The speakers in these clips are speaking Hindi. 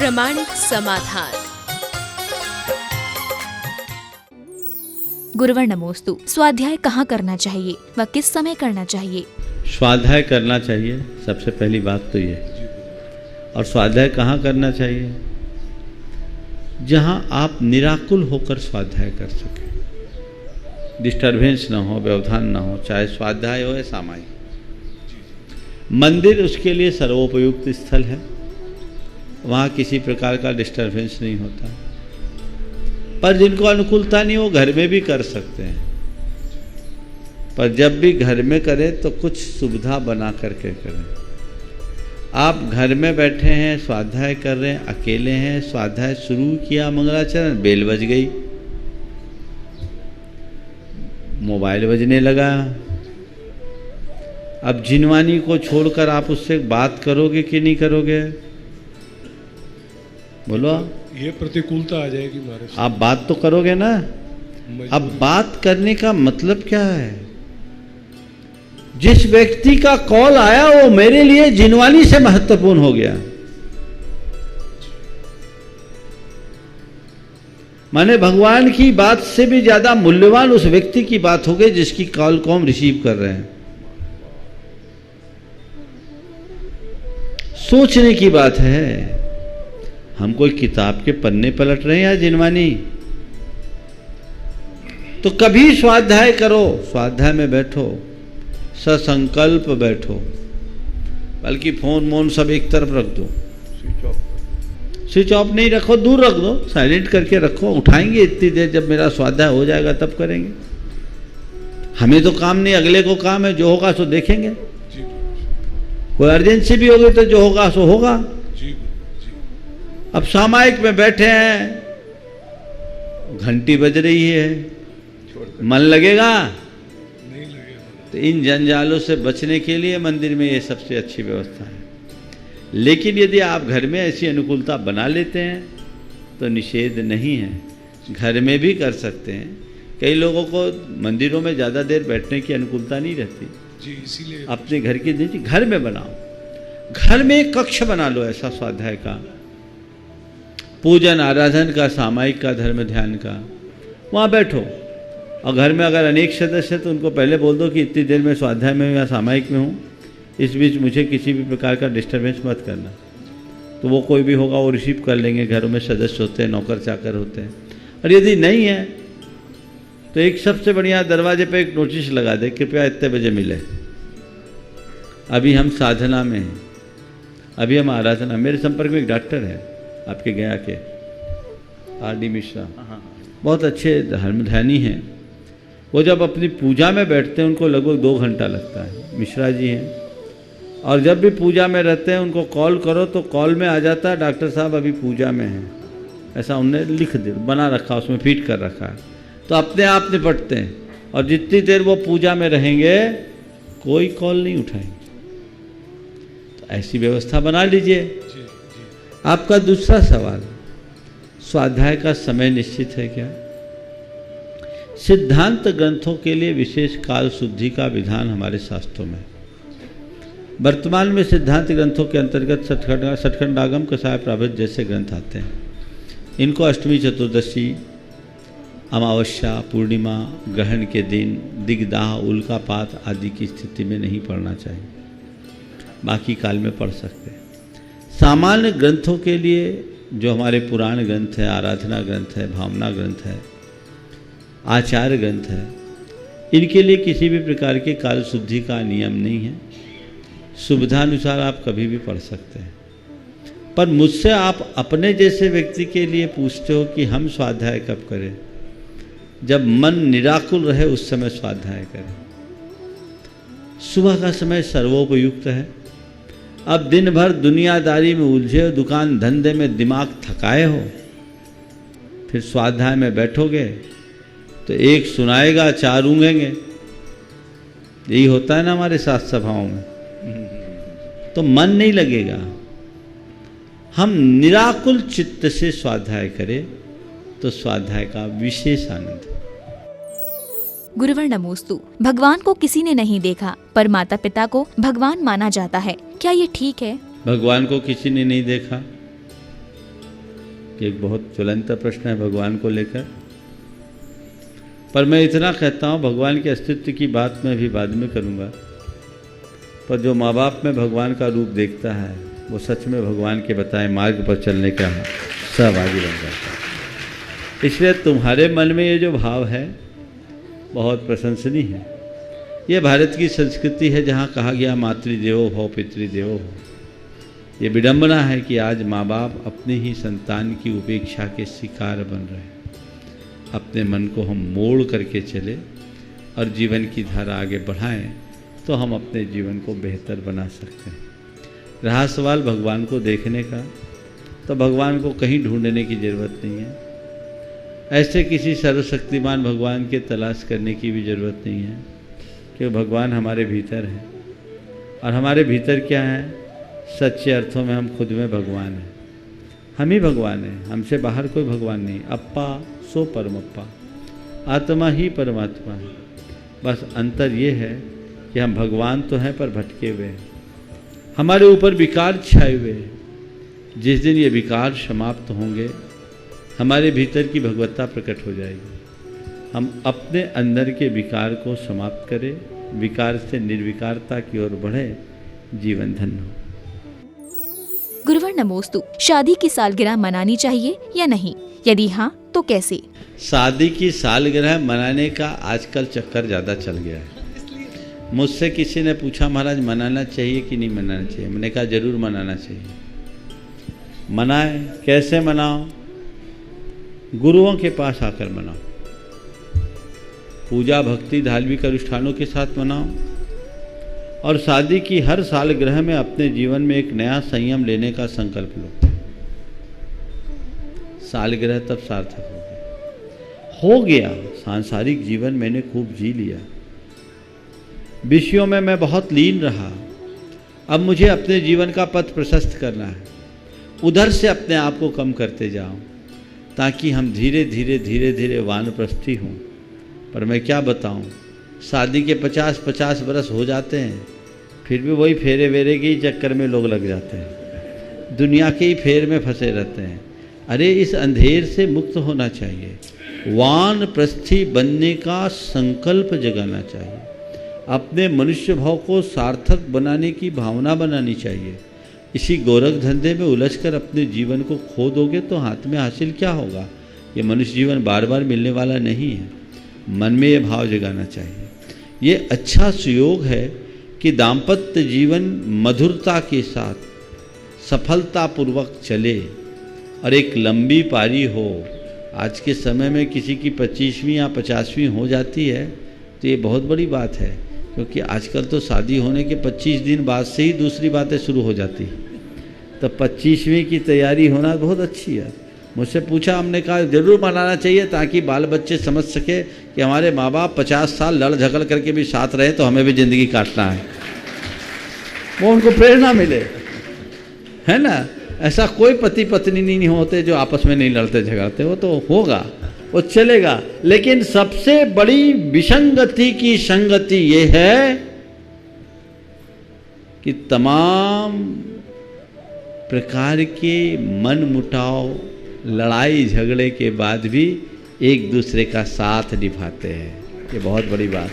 प्रमाणिक समाधान। गुरुवर नमोस्तु। स्वाध्याय कहाँ करना चाहिए व किस समय करना चाहिए? स्वाध्याय करना चाहिए, सबसे पहली बात तो ये। और स्वाध्याय कहाँ करना चाहिए? जहाँ आप निराकुल होकर स्वाध्याय कर सकें, डिस्टर्बेंस ना हो, व्यवधान ना हो, चाहे स्वाध्याय हो या सामायिक। मंदिर उसके लिए सर्वोपयुक्त स्थल है, वहाँ किसी प्रकार का डिस्टर्बेंस नहीं होता। पर जिनको अनुकूलता नहीं, वो घर में भी कर सकते हैं, पर जब भी घर में करें तो कुछ सुविधा बना करके करें। आप घर में बैठे हैं, स्वाध्याय कर रहे हैं, अकेले हैं, स्वाध्याय शुरू किया, मंगलाचरण, बेल बज गई, मोबाइल बजने लगा। अब जिनवानी को छोड़कर आप उससे बात करोगे कि नहीं करोगे? बोलो। ये प्रतिकूलता आ जाएगी हमारे साथ। आप बात तो करोगे ना। अब बात करने का मतलब क्या है? जिस व्यक्ति का कॉल आया वो मेरे लिए जिनवानी से महत्वपूर्ण हो गया। माने भगवान की बात से भी ज्यादा मूल्यवान उस व्यक्ति की बात हो गई जिसकी कॉल को हम रिसीव कर रहे हैं। सोचने की बात है, हम कोई किताब के पन्ने पलट रहे हैं या जिनवानी? तो कभी स्वाध्याय करो, स्वाध्याय में बैठो, ससंकल्प बैठो, बल्कि फोन मोन सब एक तरफ रख दो। स्विच ऑफ नहीं रखो, दूर रख दो, साइलेंट करके रखो। उठाएंगे इतनी देर, जब मेरा स्वाध्याय हो जाएगा तब करेंगे। हमें तो काम नहीं, अगले को काम है, जो होगा सो देखेंगे। कोई अर्जेंसी भी होगी तो जो होगा सो होगा। अब सामायिक में बैठे हैं, घंटी बज रही है, मन लगेगा? नहीं लगेगा। तो इन जंजालों से बचने के लिए मंदिर में ये सबसे अच्छी व्यवस्था है। लेकिन यदि आप घर में ऐसी अनुकूलता बना लेते हैं तो निषेध नहीं है, घर में भी कर सकते हैं। कई लोगों को मंदिरों में ज़्यादा देर बैठने की अनुकूलता नहीं रहती जी, इसीलिए अपने घर की नहीं, घर में बनाओ। घर में एक कक्ष बना लो ऐसा स्वाध्याय का, पूजन आराधन का, सामायिक का, धर्म ध्यान का, वहाँ बैठो। और घर में अगर अनेक सदस्य हैं तो उनको पहले बोल दो कि इतनी देर में स्वाध्याय में या सामायिक में हूँ, इस बीच मुझे किसी भी प्रकार का डिस्टर्बेंस मत करना। तो वो कोई भी होगा वो रिसीव कर लेंगे। घरों में सदस्य होते हैं, नौकर चाकर होते हैं। और यदि नहीं है तो एक सबसे बढ़िया दरवाजे पे एक नोटिस लगा दे, कृपया इतने बजे मिले, अभी हम साधना में हैं, अभी हम आराधना। मेरे संपर्क में एक डॉक्टर है आपके गया के, आर.डी. मिश्रा, बहुत अच्छे धर्मध्यानी हैं। वो जब अपनी पूजा में बैठते हैं उनको लगभग 2 घंटा लगता है। मिश्रा जी हैं, और जब भी पूजा में रहते हैं उनको कॉल करो तो कॉल में आ जाता है, डॉक्टर साहब अभी पूजा में हैं, ऐसा उन्होंने लिख दे बना रखा, उसमें फिट कर रखा है। तो अपने आप निपटते हैं, और जितनी देर वो पूजा में रहेंगे कोई कॉल नहीं उठाएंगे। तो ऐसी व्यवस्था बना लीजिए। आपका दूसरा सवाल, स्वाध्याय का समय निश्चित है क्या? सिद्धांत ग्रंथों के लिए विशेष काल शुद्धि का विधान हमारे शास्त्रों में। वर्तमान में सिद्धांत ग्रंथों के अंतर्गत सठखंडागम, कसाय प्राभृत जैसे ग्रंथ आते हैं। इनको अष्टमी, चतुर्दशी, अमावस्या, पूर्णिमा, ग्रहण के दिन, दिग्दाह, उल्कापात आदि की स्थिति में नहीं पढ़ना चाहिए, बाकी काल में पढ़ सकते हैं। सामान्य ग्रंथों के लिए जो हमारे पुराण ग्रंथ है, आराधना ग्रंथ है, भावना ग्रंथ है, आचार ग्रंथ है, इनके लिए किसी भी प्रकार के काल शुद्धि का नियम नहीं है। सुविधानुसार आप कभी भी पढ़ सकते हैं। पर मुझसे आप अपने जैसे व्यक्ति के लिए पूछते हो कि हम स्वाध्याय कब करें? जब मन निराकुल रहे उस समय स्वाध्याय करें। सुबह का समय सर्वोपयुक्त है। अब दिन भर दुनियादारी में उलझे हो, दुकान धंधे में दिमाग थकाए हो, फिर स्वाध्याय में बैठोगे तो एक सुनाएगा, 4 ऊँघेंगे। यही होता है ना हमारे साथ सभाओं में, तो मन नहीं लगेगा। हम निराकुल चित्त से स्वाध्याय करें तो स्वाध्याय का विशेष आनंद है। गुरुवर नमोस्तु। भगवान को किसी ने नहीं देखा पर माता पिता को भगवान माना जाता है, क्या ये ठीक है? भगवान को किसी ने नहीं देखा, कि एक बहुत ज्वलंत प्रश्न है भगवान को लेकर। पर मैं इतना कहता हूँ, भगवान के अस्तित्व की बात मैं भी बाद में करूँगा, पर जो माँ बाप में भगवान का रूप देखता है वो सच में भगवान के बताए मार्ग पर चलने का सहभागी बन जाता है। इसलिए तुम्हारे मन में ये जो भाव है बहुत प्रशंसनीय है। ये भारत की संस्कृति है जहाँ कहा गया मातृदेवो भव पितृदेवो भव। ये विडंबना है कि आज माँ बाप अपने ही संतान की उपेक्षा के शिकार बन रहे हैं। अपने मन को हम मोड़ करके चले और जीवन की धारा आगे बढ़ाएं तो हम अपने जीवन को बेहतर बना सकते हैं। रहा सवाल भगवान को देखने का, तो भगवान को कहीं ढूंढने की ज़रूरत नहीं है। ऐसे किसी सर्वशक्तिमान भगवान के तलाश करने की भी ज़रूरत नहीं है, क्योंकि भगवान हमारे भीतर है। और हमारे भीतर क्या है? सच्चे अर्थों में हम खुद में भगवान हैं। हम ही भगवान हैं, हमसे बाहर कोई भगवान नहीं। अप्पा सो परमप्पा, आत्मा ही परमात्मा है। बस अंतर ये है कि हम भगवान तो हैं पर भटके हुए हैं, हमारे ऊपर विकार छाए हुए हैं। जिस दिन ये विकार समाप्त होंगे हमारे भीतर की भगवत्ता प्रकट हो जाएगी। हम अपने अंदर के विकार को समाप्त करें, विकार से निर्विकारता की ओर बढ़े, जीवन धन्य हो। गुरुवर नमोस्तु, शादी की सालगिरह मनानी चाहिए या नहीं? यदि हाँ तो कैसे? शादी की सालगिरह मनाने का आजकल चक्कर ज़्यादा चल गया है। मुझसे किसी ने पूछा महाराज मनाना चाहिए कि नहीं मनाना चाहिए? मैंने कहा जरूर मनाना चाहिए। मनाए, कैसे मनाओ? गुरुओं के पास आकर मनाओ, पूजा भक्ति धार्मिक अनुष्ठानों के साथ मनाओ, और शादी की हर सालगिरह में अपने जीवन में एक नया संयम लेने का संकल्प लो। सालगिरह तब सार्थक हो गया। सांसारिक जीवन मैंने खूब जी लिया, विषयों में मैं बहुत लीन रहा, अब मुझे अपने जीवन का पथ प्रशस्त करना है। उधर से अपने आप को कम करते जाओ ताकि हम धीरे धीरे धीरे धीरे वानप्रस्थी हों। पर मैं क्या बताऊं, शादी के 50-50 बरस हो जाते हैं, फिर भी वही फेरे वेरे के ही चक्कर में लोग लग जाते हैं, दुनिया के ही फेर में फंसे रहते हैं। अरे इस अंधेर से मुक्त होना चाहिए, वानप्रस्थी बनने का संकल्प जगाना चाहिए, अपने मनुष्य भाव को सार्थक बनाने की भावना बनानी चाहिए। इसी गोरख धंधे में उलझकर अपने जीवन को खो दोगे तो हाथ में हासिल क्या होगा? ये मनुष्य जीवन बार बार मिलने वाला नहीं है। मन में ये भाव जगाना चाहिए। ये अच्छा सुयोग है कि दाम्पत्य जीवन मधुरता के साथ सफलतापूर्वक चले और एक लंबी पारी हो। आज के समय में किसी की 25वीं या 50वीं हो जाती है तो ये बहुत बड़ी बात है, क्योंकि आजकल तो शादी होने के 25 दिन बाद से ही दूसरी बातें शुरू हो जाती हैं। तो 25वीं की तैयारी होना बहुत अच्छी है। मुझसे पूछा, हमने कहा जरूर मनाना चाहिए ताकि बाल बच्चे समझ सके कि हमारे माँ बाप 50 साल लड़ झगड़ करके भी साथ रहे तो हमें भी ज़िंदगी काटना है, वो उनको प्रेरणा मिले, है ना। ऐसा कोई पति पत्नी नहीं होते जो आपस में नहीं लड़ते झगड़ते, वो तो होगा, वो चलेगा। लेकिन सबसे बड़ी विसंगति की संगति ये है कि तमाम प्रकार के मन मुटाव लड़ाई झगड़े के बाद भी एक दूसरे का साथ निभाते हैं। ये बहुत बड़ी बात।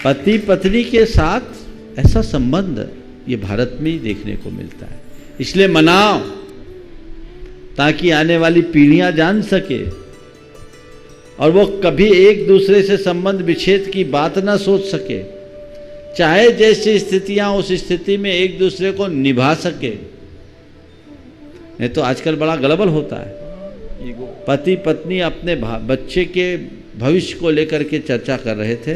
पति पत्नी के साथ ऐसा संबंध ये भारत में ही देखने को मिलता है। इसलिए मनाओ ताकि आने वाली पीढ़ियां जान सके और वो कभी एक दूसरे से संबंध विच्छेद की बात ना सोच सके, चाहे जैसी स्थितियां उस स्थिति में एक दूसरे को निभा सके। नहीं तो आजकल बड़ा गड़बड़ होता है। पति पत्नी अपने बच्चे के भविष्य को लेकर के चर्चा कर रहे थे।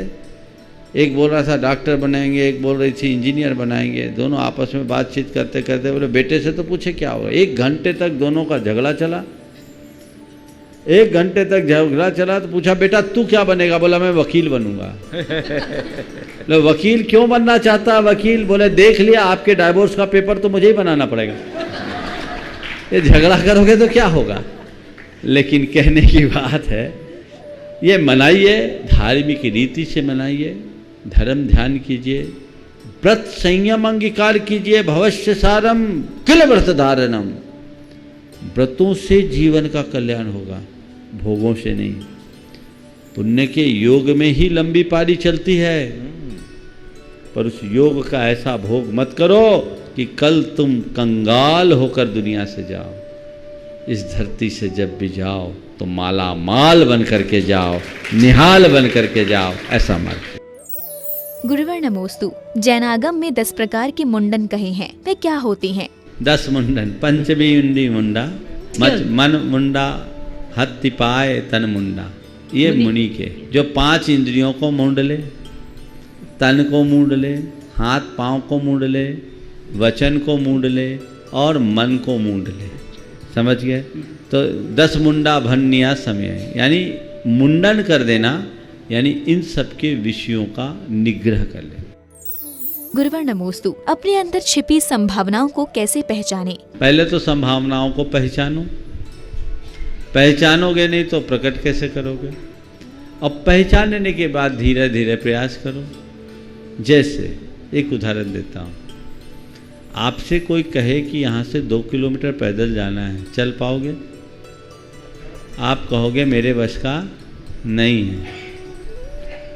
एक बोल रहा था डॉक्टर बनाएंगे, एक बोल रही थी इंजीनियर बनाएंगे। दोनों आपस में बातचीत करते करते बोले बेटे से तो पूछे क्या होगा। 1 घंटे तक दोनों का झगड़ा चला। 1 घंटे तक झगड़ा चला तो पूछा बेटा तू क्या बनेगा? बोला मैं वकील बनूंगा। लो वकील क्यों बनना चाहता? वकील बोले देख लिया आपके डाइवोर्स का पेपर तो मुझे ही बनाना पड़ेगा, ये झगड़ा करोगे तो क्या होगा। लेकिन कहने की बात है ये मनाइए, धार्मिक रीति से मनाइए, धर्म ध्यान कीजिए, व्रत संयम अंगीकार कीजिए, भवस्य सारम किल व्रत धारणम। व्रतों से जीवन का कल्याण होगा, भोगों से नहीं। पुण्य के योग में ही लंबी पारी चलती है, पर उस योग का ऐसा भोग मत करो कि कल तुम कंगाल होकर दुनिया से जाओ। इस धरती से जब भी जाओ तो माला माल बन करके जाओ, निहाल बन करके जाओ, ऐसा मार्ग। गुरुवर नमोस्तु। जैनागम में 10 प्रकार के मुंडन कहे हैं, वे क्या होते हैं? 10 मुंडन। पंचमी उंडी मुंडा, मन मुंडा, हत्ति पाए तन मुंडा। ये मुनि के जो 5 इंद्रियों को मूंड ले, तन को मूंड ले, हाथ पांव को मूंड ले, वचन को मूंड ले और मन को मूंड ले। समझ गए? तो 10 मुंडा भन्निया समय, यानी मुंडन कर देना, यानी इन सबके विषयों का निग्रह कर लेना। गुरुवर नमोस्तु। अपने अंदर छिपी संभावनाओं को कैसे पहचाने? पहले तो संभावनाओं को पहचानो, पहचानोगे नहीं तो प्रकट कैसे करोगे? अब पहचानने के बाद धीरे धीरे प्रयास करो। जैसे एक उदाहरण देता हूँ, आपसे कोई कहे कि यहाँ से 2 किलोमीटर पैदल जाना है, चल पाओगे? आप कहोगे मेरे वश का नहीं है।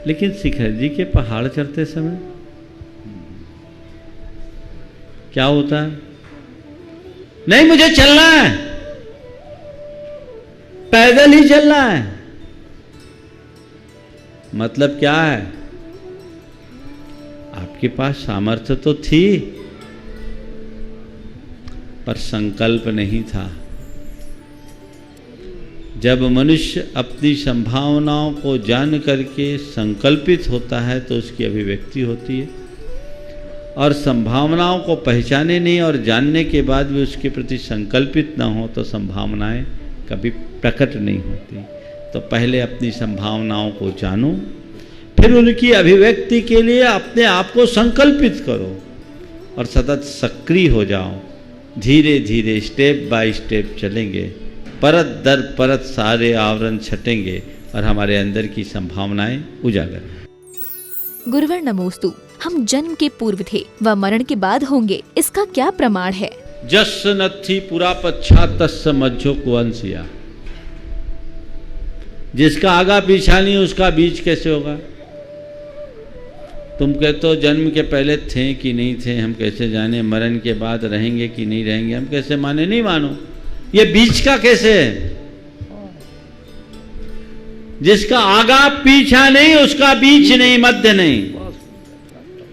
लेकिन शिखर जी के पहाड़ चढ़ते समय क्या होता है? नहीं, मुझे चलना है, पैदल ही चलना है। मतलब क्या है? आपके पास सामर्थ्य तो थी, पर संकल्प नहीं था। जब मनुष्य अपनी संभावनाओं को जान करके संकल्पित होता है तो उसकी अभिव्यक्ति होती है, और संभावनाओं को पहचाने नहीं और जानने के बाद भी उसके प्रति संकल्पित ना हो तो संभावनाएं कभी प्रकट नहीं होती। तो पहले अपनी संभावनाओं को जानो, फिर उनकी अभिव्यक्ति के लिए अपने आप को संकल्पित करो और सतत सक्रिय हो जाओ। धीरे धीरे स्टेप बाय स्टेप चलेंगे, परत दर परत सारे आवरण छटेंगे और हमारे अंदर की संभावनाएं उजागर। गुरुवर नमोस्तु। हम जन्म के पूर्व थे व मरण के बाद होंगे, इसका क्या प्रमाण है? जस नथी पुरा पच्छा तस् मज्जो कुअंसिया। जिसका आगा पीछा नहीं उसका बीच कैसे होगा? तुम कहते हो जन्म के पहले थे कि नहीं थे, हम कैसे जाने? मरण के बाद रहेंगे कि नहीं रहेंगे, हम कैसे माने? नहीं मानो। ये बीच का कैसे है? जिसका आगा पीछा नहीं उसका बीच नहीं, मध्य नहीं।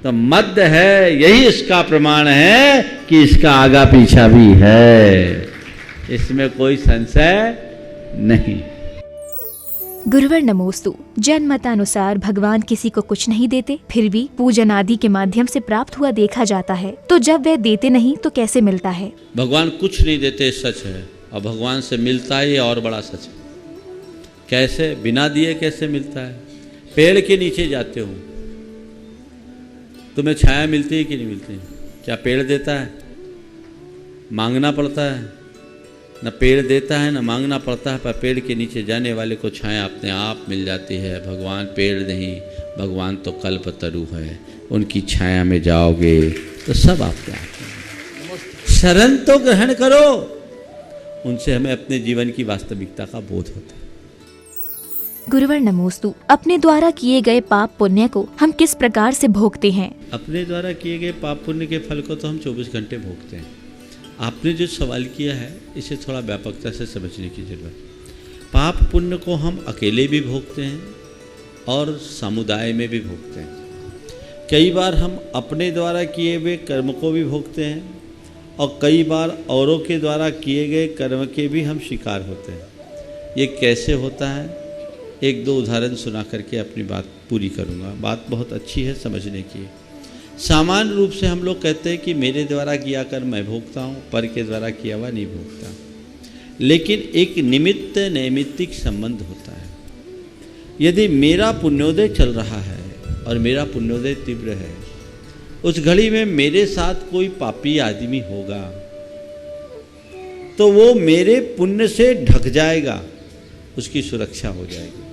तो मध्य है, यही इसका प्रमाण है कि इसका आगा पीछा भी है, इसमें कोई संशय नहीं। गुरुवर नमोस्तु। जैन मतानुसार भगवान किसी को कुछ नहीं देते, फिर भी पूजन आदि के माध्यम से प्राप्त हुआ देखा जाता है। तो जब वह देते नहीं तो कैसे मिलता है? भगवान कुछ नहीं देते सच है, और भगवान से मिलता है ये और बड़ा सच है। कैसे? बिना दिए कैसे मिलता है? पेड़ के नीचे जाते हो, तुम्हें छाया मिलती है कि नहीं मिलती? क्या पेड़ देता है? मांगना पड़ता है। न पेड़ देता है न मांगना पड़ता है, पर पेड़ के नीचे जाने वाले को छाया अपने आप मिल जाती है। भगवान पेड़ नहीं, भगवान तो कल्पतरु है, उनकी छाया में जाओगे तो सब आपके आते। शरण तो ग्रहण करो, उनसे हमें अपने जीवन की वास्तविकता का बोध होता है। गुरुवर नमोस्तु। अपने द्वारा किए गए पाप पुण्य को हम किस प्रकार से भोगते हैं? अपने द्वारा किए गए पाप पुण्य के फल को तो हम 24 घंटे भोगते हैं। आपने जो सवाल किया है इसे थोड़ा व्यापकता से समझने की जरूरत है। पाप पुण्य को हम अकेले भी भोगते हैं और समुदाय में भी भोगते हैं। कई बार हम अपने द्वारा किए हुए कर्म को भी भोगते हैं और कई बार औरों के द्वारा किए गए कर्म के भी हम शिकार होते हैं। ये कैसे होता है? 1-2 उदाहरण सुना करके अपनी बात पूरी करूँगा। बात बहुत अच्छी है, समझने की। सामान्य रूप से हम लोग कहते हैं कि मेरे द्वारा किया कर मैं भोगता हूँ, पर के द्वारा किया हुआ नहीं भोगता। लेकिन एक निमित्त नैमित्तिक संबंध होता है। यदि मेरा पुण्योदय चल रहा है और मेरा पुण्योदय तीव्र है, उस घड़ी में मेरे साथ कोई पापी आदमी होगा तो वो मेरे पुण्य से ढक जाएगा, उसकी सुरक्षा हो जाएगी।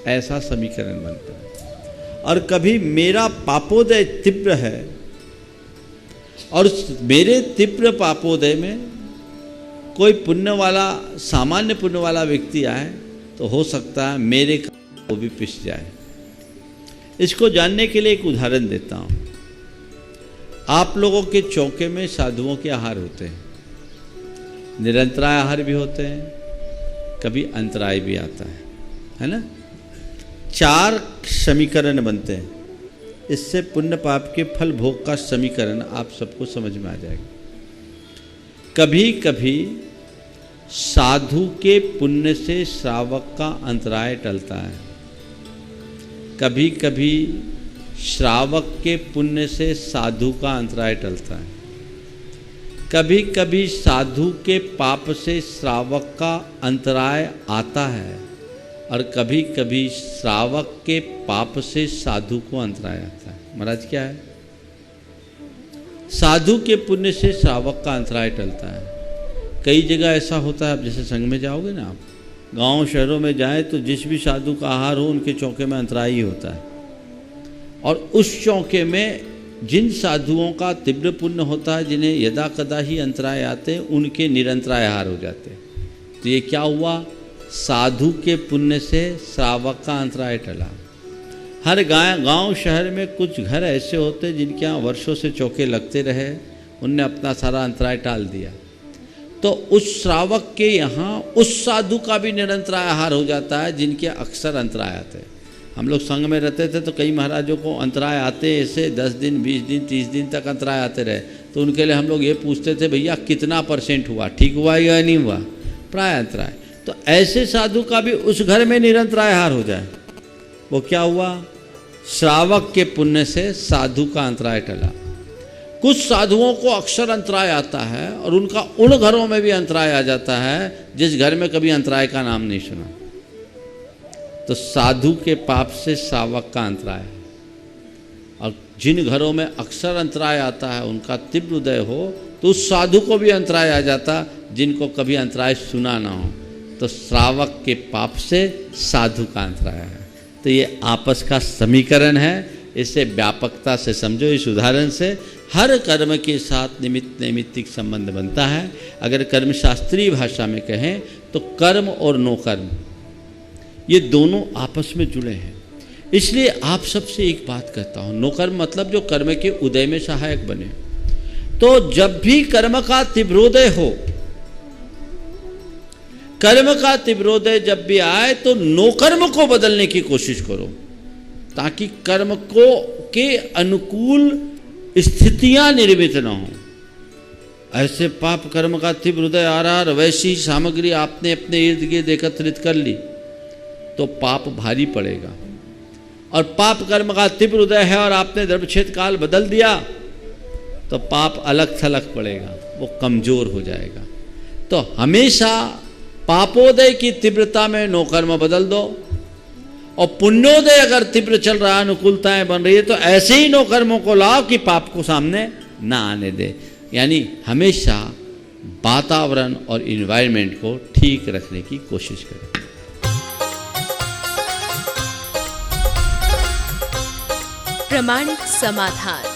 ऐसा समीकरण बनता है। और कभी मेरा पापोदय तीव्र है और मेरे तीव्र पापोदय में कोई पुण्य वाला, सामान्य पुण्य वाला व्यक्ति आए तो हो सकता है मेरे वो भी पिस जाए। इसको जानने के लिए एक उदाहरण देता हूँ। आप लोगों के चौके में साधुओं के आहार होते हैं, निरंतराय आहार भी होते हैं, कभी अंतराय भी आता है ना। 4 समीकरण बनते हैं, इससे पुण्य पाप के फल भोग का समीकरण आप सबको समझ में आ जाएगा। कभी कभी साधु के पुण्य से श्रावक का अंतराय टलता है, कभी कभी श्रावक के पुण्य से साधु का अंतराय टलता है, कभी कभी साधु के पाप से श्रावक का अंतराय आता है, और कभी कभी श्रावक के पाप से साधु को अंतराय आता है। महाराज क्या है? साधु के पुण्य से श्रावक का अंतराय टलता है। कई जगह ऐसा होता है, अब जैसे संघ में जाओगे ना, आप गांव शहरों में जाए तो जिस भी साधु का आहार हो उनके चौके में अंतराय ही होता है, और उस चौके में जिन साधुओं का तीव्र पुण्य होता है, जिन्हें यदा कदा ही अंतराय आते हैं, उनके निरंतराय आहार हो जाते हैं। तो ये क्या हुआ? साधु के पुण्य से श्रावक का अंतराय टला। हर गांव शहर में कुछ घर ऐसे होते जिनके यहाँ वर्षों से चौके लगते रहे, उनने अपना सारा अंतराय टाल दिया, तो उस श्रावक के यहाँ उस साधु का भी निरंतराय आहार हो जाता है जिनके अक्सर अंतराय आते हैं। हम लोग संघ में रहते थे तो कई महाराजों को अंतराय आते ऐसे 10 दिन 20 दिन 30 दिन तक अंतराय आते रहे, तो उनके लिए हम लोग ये पूछते थे, भैया कितना % हुआ, ठीक हुआ या नहीं हुआ, प्राय अंतराय। तो ऐसे साधु का भी उस घर में निरंतराय आहार हो जाए, वो क्या हुआ? श्रावक के पुण्य से साधु का अंतराय टला। कुछ साधुओं को अक्सर अंतराय आता है और उनका उन घरों में भी अंतराय आ जाता है जिस घर में कभी अंतराय का नाम नहीं सुना। तो साधु के पाप से श्रावक का अंतराय है, और जिन घरों में अक्सर अंतराय आता है उनका तीव्र उदय हो तो उस साधु को भी अंतराय आ जाता जिनको कभी अंतराय सुना ना हो। तो श्रावक के पाप से साधु का अंतराय है। तो ये आपस का समीकरण है, इसे व्यापकता से समझो। इस उदाहरण से हर कर्म के साथ निमित्त नैमित्तिक संबंध बनता है। अगर कर्मशास्त्रीय भाषा में कहें तो कर्म और नो कर्म ये दोनों आपस में जुड़े हैं। इसलिए आप सबसे एक बात कहता हूँ, नो कर्म मतलब जो कर्म के उदय में सहायक बने। तो जब भी कर्म का तीव्रोदय हो, कर्म का तीव्रोदय जब भी आए तो नो कर्म को बदलने की कोशिश करो, ताकि कर्म को के अनुकूल स्थितियां निर्मित न हो। ऐसे पाप कर्म का तीव्र उदय आ रहा और वैसी ही सामग्री आपने अपने इर्द गिर्द एकत्रित कर ली तो पाप भारी पड़ेगा। और पाप कर्म का तीव्र उदय है और आपने द्रव्यक्षेत्र काल बदल दिया तो पाप अलग थलग पड़ेगा, वो कमजोर हो जाएगा। तो हमेशा पापोदय की तीव्रता में नो कर्म बदल दो, और पुण्योदय अगर तीव्र चल रहा, अनुकूलताएं बन रही है, तो ऐसे ही नो कर्मों को लाओ कि पाप को सामने ना आने दे। यानी हमेशा वातावरण और इन्वायरमेंट को ठीक रखने की कोशिश करें। प्रामाणिक समाधान।